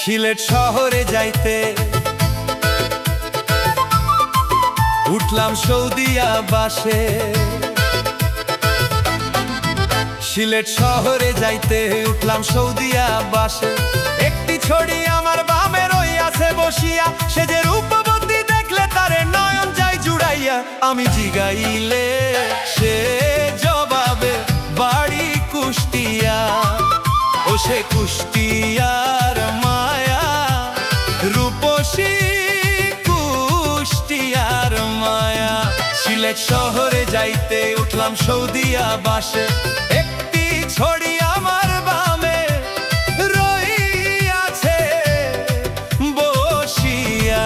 সিলেট শহরে যাইতে উঠলাম সৌদিয়া বাসে। সিলেট শহরে যাইতে উঠলাম সৌদিয়া বাসে। একটি ছড়ি আমার বামে রইয়াছে বসিয়া, সে যে রূপবতী দেখলে তারে নয়ন যায় জুড়াইয়া। আমি জিগাইলে সে জবাবে বাড়ি কুষ্টিয়া। ও সে কুষ্টিয়ার মায়া, রূপসী কুষ্টিয়ার মায়া। সিলেট শহরে যাইতে উঠলাম সৌদিয়া বাসে। একটি ছড়ি আমার বামে রইয়াছে বসিয়া,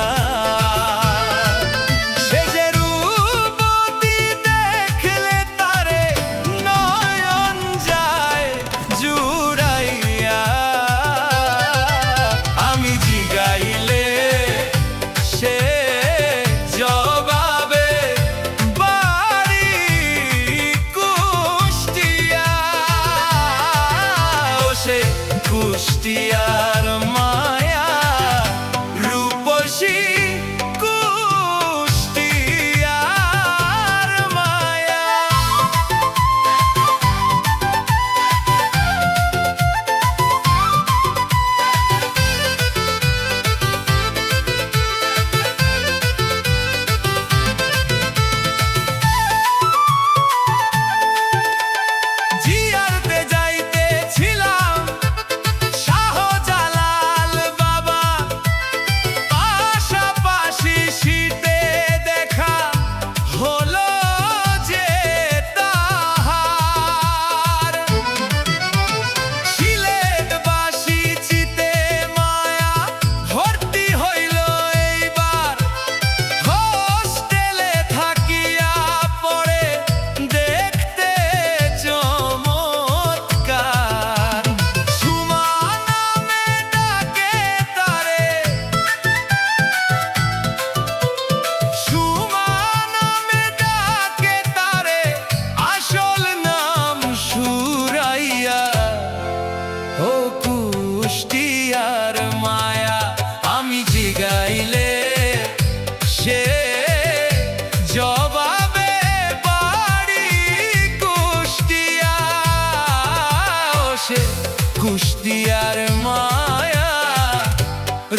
সে যে রূপবতী দেখলে তারে নয়ন যায় জুড়াইয়া। আমি জিগাইলে সে জবাবে বাড়ি কুষ্টিয়া। ও সে কুষ্টিয়ার মায়া, রূপসী কুষ্টিয়ার মায়া। জিয়ারতে যাইতেছিলাম শাহজালাল বাবা, পাশাপাশি শীতে দেখা হলো যে তাহার। সিলেটবাসী চিতে মায়া ভর্তি হইল এইবার, হোস্টেলে থাকিয়া পড়ে দেখতে চমৎকার। সুমা নামে ডাকে তারে, সুমা নামে ডাকে তারে, আসল নাম সুরাইয়া। ও কুষ্টিয়ার মায়া, আমি জিগাইলে সে জবাবে বাড়ি কুষ্টিয়া। ও সে কুষ্টিয়ার মায়া,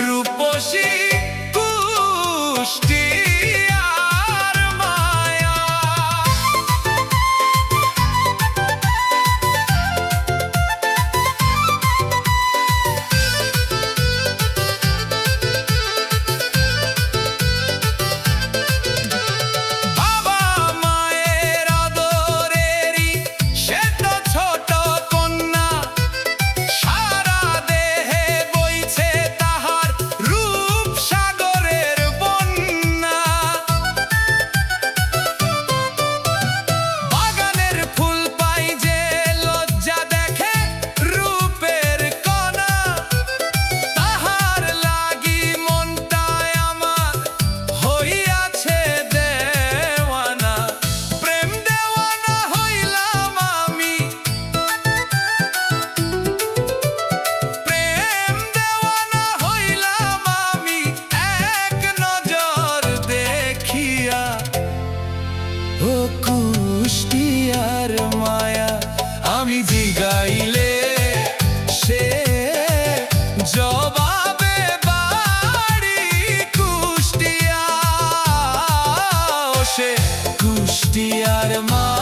রূপসী কুষ্টিয়ার মায়া। বাবা মায়ের আদরেরই সে তো ছোট কন্যা, সারা দেহে বইছে তাহার রূপ সাগরের বন্যা। বাগানের ফুল পাই যে লজ্জা দেখে রূপের কণা, তাহার লাগি মনটায় আমার হইয়াছে দেওয়ানা। প্রেম দেওয়ানা হইলাম আমি, প্রেম দেওয়ানা হইলাম আমি এক নজর দেখিয়া। ও কুষ্টিয়ার মায়া, আমি জিগাইলে সে জবাবে বাড়ি কুষ্টিয়া। ও সে কুষ্টিয়ার মায়া।